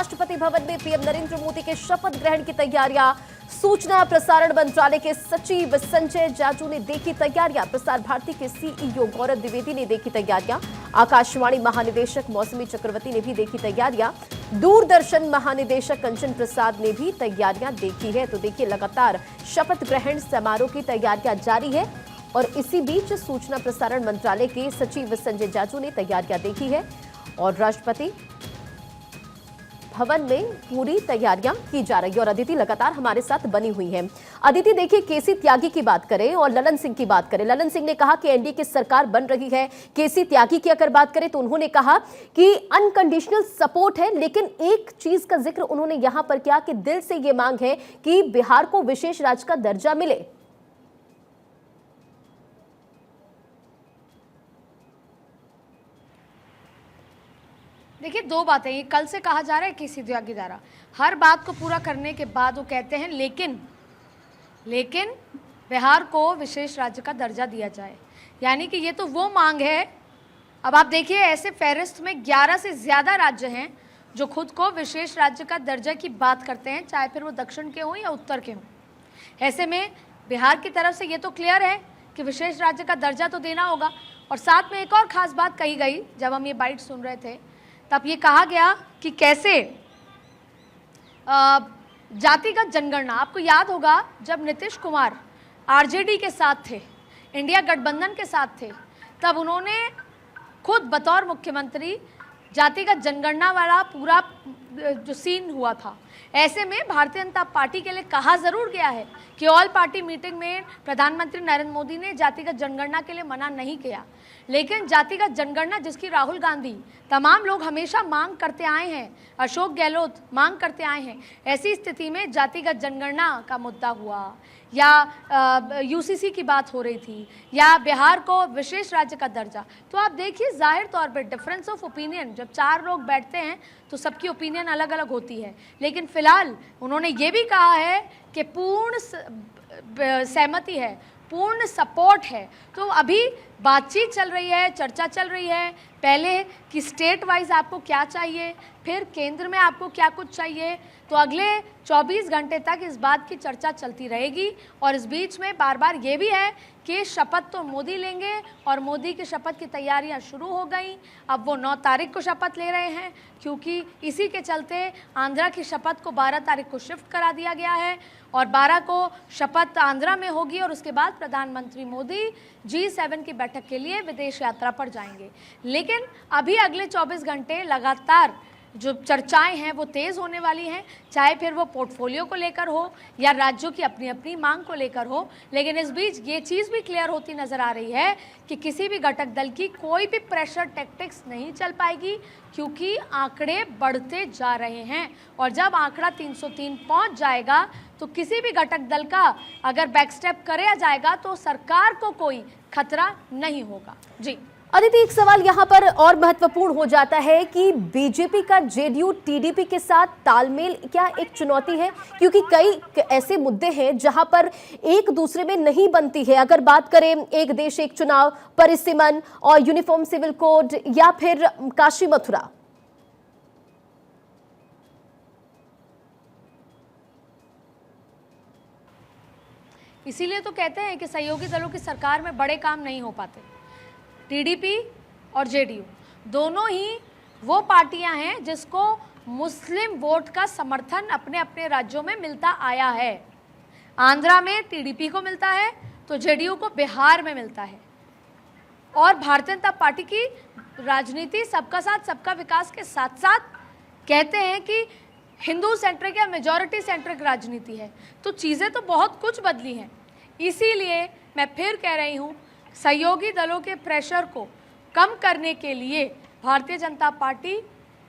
राष्ट्रपति भवन में पीएम नरेंद्र मोदी के शपथ ग्रहण की तैयारियां। सूचना प्रसारण मंत्रालय के सचिव संजय जाजू ने देखी तैयारियां। प्रसार भारती के सीईओ गौरव द्विवेदी ने देखी तैयारियां। आकाशवाणी महानिदेशक मौसमी चक्रवर्ती ने भी देखी तैयारियां। दूरदर्शन महानिदेशक कंचन प्रसाद ने भी तैयारियां देखी है। तो देखिए, लगातार शपथ ग्रहण समारोह की तैयारियां जारी है और इसी बीच सूचना प्रसारण मंत्रालय के सचिव संजय जाजू ने तैयारियां देखी है और राष्ट्रपति भवन में पूरी तैयारियां की जा रही है। और अदिति लगातार हमारे साथ बनी हुई है। अदिति, देखिए, केसी त्यागी की बात करें और ललन सिंह की बात करें। ललन सिंह ने कहा कि एनडीए की सरकार बन रही है। केसी त्यागी की अगर बात करें तो उन्होंने कहा कि अनकंडीशनल सपोर्ट है, लेकिन एक चीज का जिक्र उन्होंने यहां पर किया कि दिल से यह मांग है कि बिहार को विशेष राज्य का दर्जा मिले। देखिए, दो बातें, ये कल से कहा जा रहा है केसी त्यागी द्वारा, हर बात को पूरा करने के बाद वो कहते हैं लेकिन बिहार को विशेष राज्य का दर्जा दिया जाए। यानी कि ये तो वो मांग है। अब आप देखिए, ऐसे फहरिस्त में 11 से ज़्यादा राज्य हैं जो खुद को विशेष राज्य का दर्जा की बात करते हैं, चाहे फिर वो दक्षिण के हों या उत्तर के हों। ऐसे में बिहार की तरफ से ये तो क्लियर है कि विशेष राज्य का दर्जा तो देना होगा। और साथ में एक और ख़ास बात कही गई, जब हम ये बाइट सुन रहे थे तब ये कहा गया कि कैसे जातिगत जनगणना, आपको याद होगा जब नीतीश कुमार आरजेडी के साथ थे, इंडिया गठबंधन के साथ थे, तब उन्होंने खुद बतौर मुख्यमंत्री जातिगत जनगणना वाला पूरा जो सीन हुआ था। ऐसे में भारतीय जनता पार्टी के लिए कहा ज़रूर गया है कि ऑल पार्टी मीटिंग में प्रधानमंत्री नरेंद्र मोदी ने जातिगत जनगणना के लिए मना नहीं किया, लेकिन जातिगत जनगणना जिसकी राहुल गांधी, तमाम लोग हमेशा मांग करते आए हैं, अशोक गहलोत मांग करते आए हैं, ऐसी स्थिति में जातिगत जनगणना का मुद्दा हुआ या यूसीसी की बात हो रही थी या बिहार को विशेष राज्य का दर्जा, तो आप देखिए जाहिर तौर पर डिफरेंस ऑफ ओपिनियन, जब 4 लोग बैठते हैं तो सबकी ओपिनियन अलग अलग होती है। लेकिन फिलहाल उन्होंने ये भी कहा है कि पूर्ण सहमति है, पूर्ण सपोर्ट है। तो अभी बातचीत चल रही है, चर्चा चल रही है, पहले कि स्टेट वाइज आपको क्या चाहिए, फिर केंद्र में आपको क्या कुछ चाहिए। तो अगले 24 घंटे तक इस बात की चर्चा चलती रहेगी। और इस बीच में बार बार ये भी है कि शपथ तो मोदी लेंगे और मोदी की शपथ की तैयारियां शुरू हो गई। अब वो 9 तारीख को शपथ ले रहे हैं, क्योंकि इसी के चलते आंध्रा की शपथ को 12 तारीख को शिफ्ट करा दिया गया है और 12 को शपथ आंध्रा में होगी और उसके बाद प्रधानमंत्री मोदी G7 की बैठक के लिए विदेश यात्रा पर जाएंगे। लेकिन अभी अगले 24 घंटे लगातार जो चर्चाएं हैं वो तेज़ होने वाली हैं, चाहे फिर वो पोर्टफोलियो को लेकर हो या राज्यों की अपनी अपनी मांग को लेकर हो। लेकिन इस बीच ये चीज़ भी क्लियर होती नज़र आ रही है कि किसी भी घटक दल की कोई भी प्रेशर टैक्टिक्स नहीं चल पाएगी, क्योंकि आंकड़े बढ़ते जा रहे हैं। और जब आंकड़ा 303 पहुंच जाएगा तो किसी भी घटक दल का अगर बैकस्टेप किया जाएगा तो सरकार को कोई खतरा नहीं होगा। जी अदिति, एक सवाल यहाँ पर और महत्वपूर्ण हो जाता है कि बीजेपी का जेडीयू टीडीपी के साथ तालमेल क्या एक चुनौती है, क्योंकि कई ऐसे मुद्दे हैं जहाँ पर एक दूसरे में नहीं बनती है। अगर बात करें एक देश एक चुनाव, परिसीमन और यूनिफॉर्म सिविल कोड या फिर काशी मथुरा। इसीलिए तो कहते हैं कि सहयोगी दलों की सरकार में बड़े काम नहीं हो पाते। टीडीपी और जेडीयू दोनों ही वो पार्टियां हैं जिसको मुस्लिम वोट का समर्थन अपने अपने राज्यों में मिलता आया है। आंध्रा में टीडीपी को मिलता है तो जेडीयू को बिहार में मिलता है। और भारतीय जनता पार्टी की राजनीति सबका साथ सबका विकास के साथ साथ कहते हैं कि हिंदू सेंट्रिक या मेजॉरिटी सेंट्रिक राजनीति है। तो चीज़ें तो बहुत कुछ बदली हैं। इसीलिए मैं फिर कह रही हूँ, सहयोगी दलों के प्रेशर को कम करने के लिए भारतीय जनता पार्टी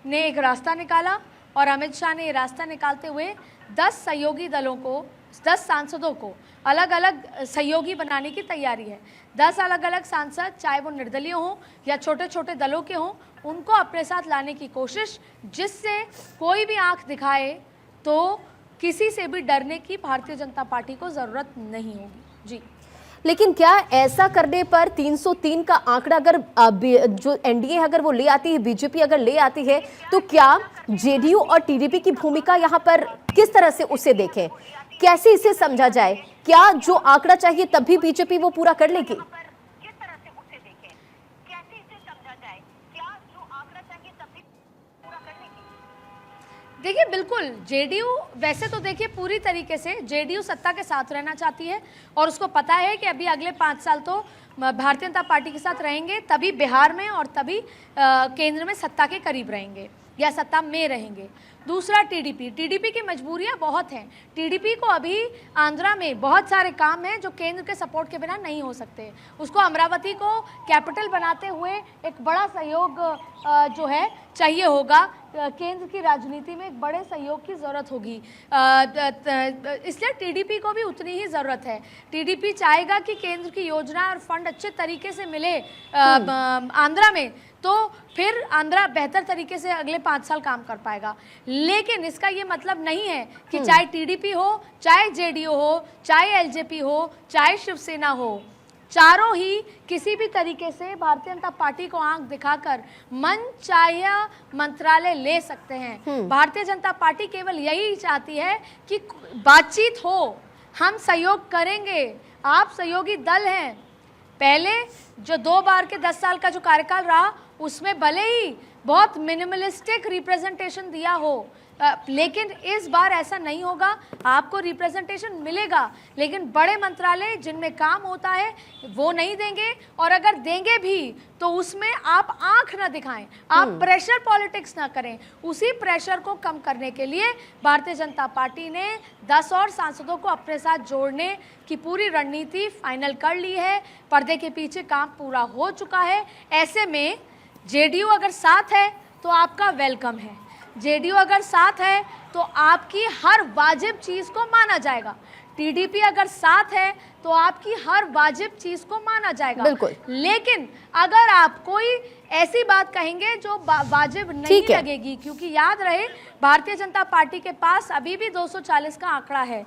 ने एक रास्ता निकाला और अमित शाह ने ये रास्ता निकालते हुए 10 सहयोगी दलों को, 10 सांसदों को अलग अलग सहयोगी बनाने की तैयारी है। 10 अलग अलग सांसद, चाहे वो निर्दलीय हों या छोटे छोटे दलों के हों, उनको अपने साथ लाने की कोशिश, जिससे कोई भी आंख दिखाए तो किसी से भी डरने की भारतीय जनता पार्टी को ज़रूरत नहीं होगी। जी लेकिन क्या ऐसा करने पर 303 का आंकड़ा अगर जो एनडीए अगर वो ले आती है, बीजेपी अगर ले आती है, तो क्या जेडीयू और टीडीपी की भूमिका यहाँ पर किस तरह से उसे देखें, कैसे इसे समझा जाए? क्या जो आंकड़ा चाहिए तब भी बीजेपी वो पूरा कर लेगी? देखिए बिल्कुल, जेडीयू वैसे तो देखिए पूरी तरीके से जेडीयू सत्ता के साथ रहना चाहती है और उसको पता है कि अभी अगले 5 साल तो भारतीय जनता पार्टी के साथ रहेंगे, तभी बिहार में और तभी केंद्र में सत्ता के करीब रहेंगे या सत्ता में रहेंगे। दूसरा टीडीपी की मजबूरियां बहुत हैं। टीडीपी को अभी आंध्रा में बहुत सारे काम हैं जो केंद्र के सपोर्ट के बिना नहीं हो सकते। उसको अमरावती को कैपिटल बनाते हुए एक बड़ा सहयोग जो है चाहिए होगा। केंद्र की राजनीति में एक बड़े सहयोग की ज़रूरत होगी, इसलिए टीडीपी को भी उतनी ही ज़रूरत है। टीडीपी चाहेगा कि केंद्र की योजना और फंड अच्छे तरीके से मिले आंध्रा में, तो फिर आंध्रा बेहतर तरीके से अगले 5 साल काम कर पाएगा। लेकिन इसका ये मतलब नहीं है कि चाहे टीडीपी हो, चाहे जेडीयू हो, चाहे एलजेपी हो, चाहे शिवसेना हो, चारों ही किसी भी तरीके से भारतीय जनता पार्टी को आंख दिखाकर मन चाहे मंत्रालय ले सकते हैं। भारतीय जनता पार्टी केवल यही चाहती है कि बातचीत हो, हम सहयोग करेंगे, आप सहयोगी दल हैं। पहले जो 2 बार के 10 साल का जो कार्यकाल रहा उसमें भले ही बहुत मिनिमलिस्टिक रिप्रेजेंटेशन दिया हो, लेकिन इस बार ऐसा नहीं होगा। आपको रिप्रेजेंटेशन मिलेगा, लेकिन बड़े मंत्रालय जिनमें काम होता है वो नहीं देंगे, और अगर देंगे भी तो उसमें आप आंख ना दिखाएं, आप प्रेशर पॉलिटिक्स ना करें। उसी प्रेशर को कम करने के लिए भारतीय जनता पार्टी ने 10 और सांसदों को अपने साथ जोड़ने की पूरी रणनीति फाइनल कर ली है। पर्दे के पीछे काम पूरा हो चुका है। ऐसे में जेडीयू अगर साथ है तो आपका वेलकम है, जेडीयू अगर साथ है तो आपकी हर वाजिब चीज़ को माना जाएगा। टीडीपी अगर साथ है तो आपकी हर वाजिब चीज़ को माना जाएगा। बिल्कुल। लेकिन अगर आप कोई ऐसी बात कहेंगे जो वाजिब नहीं लगेगी, क्योंकि याद रहे भारतीय जनता पार्टी के पास अभी भी 240 का आंकड़ा है,